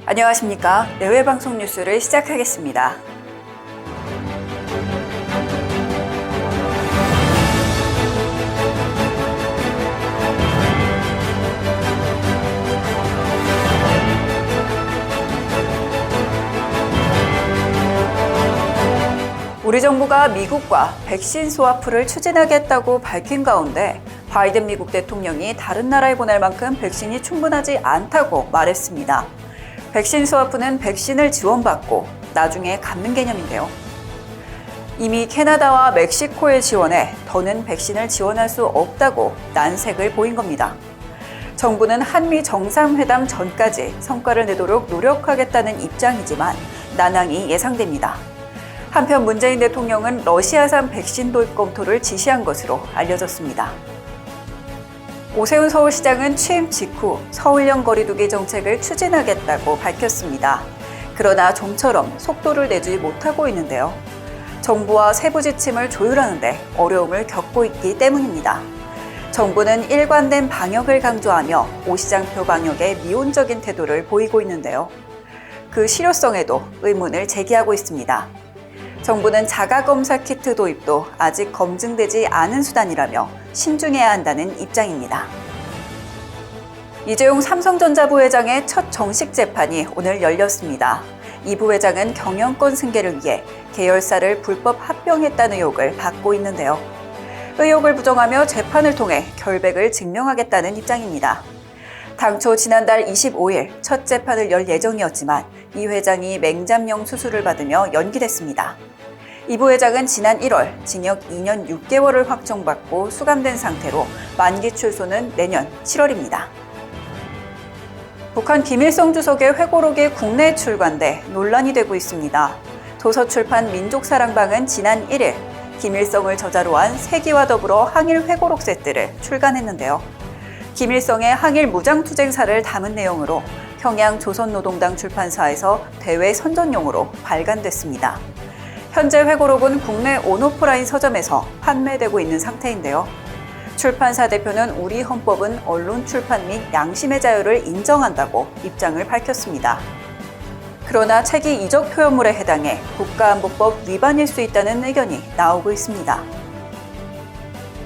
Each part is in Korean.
안녕하십니까. 내외방송 뉴스를 시작하겠습니다. 우리 정부가 미국과 백신 스와프를 추진하겠다고 밝힌 가운데 바이든 미국 대통령이 다른 나라에 보낼 만큼 백신이 충분하지 않다고 말했습니다. 백신 스와프는 백신을 지원받고 나중에 갚는 개념인데요. 이미 캐나다와 멕시코에 지원해 더는 백신을 지원할 수 없다고 난색을 보인 겁니다. 정부는 한미 정상회담 전까지 성과를 내도록 노력하겠다는 입장이지만 난항이 예상됩니다. 한편 문재인 대통령은 러시아산 백신 도입 검토를 지시한 것으로 알려졌습니다. 오세훈 서울시장은 취임 직후 서울형 거리두기 정책을 추진하겠다고 밝혔습니다. 그러나 좀처럼 속도를 내지 못하고 있는데요. 정부와 세부 지침을 조율하는데 어려움을 겪고 있기 때문입니다. 정부는 일관된 방역을 강조하며 오 시장표 방역에 미온적인 태도를 보이고 있는데요. 그 실효성에도 의문을 제기하고 있습니다. 정부는 자가검사 키트 도입도 아직 검증되지 않은 수단이라며 신중해야 한다는 입장입니다. 이재용 삼성전자 부회장의 첫 정식 재판이 오늘 열렸습니다. 이 부회장은 경영권 승계를 위해 계열사를 불법 합병했다는 의혹을 받고 있는데요. 의혹을 부정하며 재판을 통해 결백을 증명하겠다는 입장입니다. 당초 지난달 25일 첫 재판을 열 예정이었지만 이 회장이 맹장염 수술을 받으며 연기됐습니다. 이 부회장은 지난 1월 징역 2년 6개월을 확정받고 수감된 상태로 만기 출소는 내년 7월입니다. 북한 김일성 주석의 회고록이 국내에 출간돼 논란이 되고 있습니다. 도서출판 민족사랑방은 지난 1일 김일성을 저자로 한 세기와 더불어 항일 회고록 세트를 출간했는데요. 김일성의 항일 무장투쟁사를 담은 내용으로 평양 조선노동당 출판사에서 대외 선전용으로 발간됐습니다. 현재 회고록은 국내 온오프라인 서점에서 판매되고 있는 상태인데요. 출판사 대표는 우리 헌법은 언론 출판 및 양심의 자유를 인정한다고 입장을 밝혔습니다. 그러나 책이 이적 표현물에 해당해 국가안보법 위반일 수 있다는 의견이 나오고 있습니다.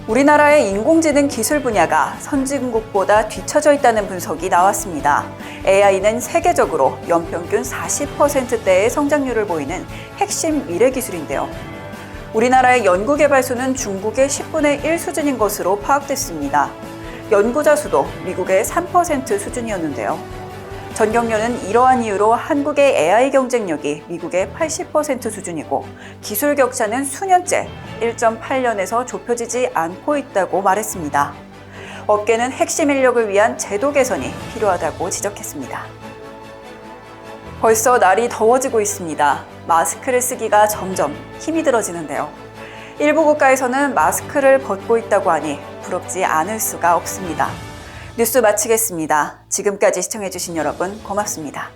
우리나라의 인공지능 기술 분야가 선진국보다 뒤처져 있다는 분석이 나왔습니다. AI는 세계적으로 연평균 40%대의 성장률을 보이는 핵심 미래 기술인데요. 우리나라의 연구개발 수는 중국의 10분의 1 수준인 것으로 파악됐습니다. 연구자 수도 미국의 3% 수준이었는데요. 전경련은 이러한 이유로 한국의 AI 경쟁력이 미국의 80% 수준이고 기술 격차는 수년째 1.8년에서 좁혀지지 않고 있다고 말했습니다. 업계는 핵심 인력을 위한 제도 개선이 필요하다고 지적했습니다. 벌써 날이 더워지고 있습니다. 마스크를 쓰기가 점점 힘이 들어지는데요. 일부 국가에서는 마스크를 벗고 있다고 하니 부럽지 않을 수가 없습니다. 뉴스 마치겠습니다. 지금까지 시청해주신 여러분 고맙습니다.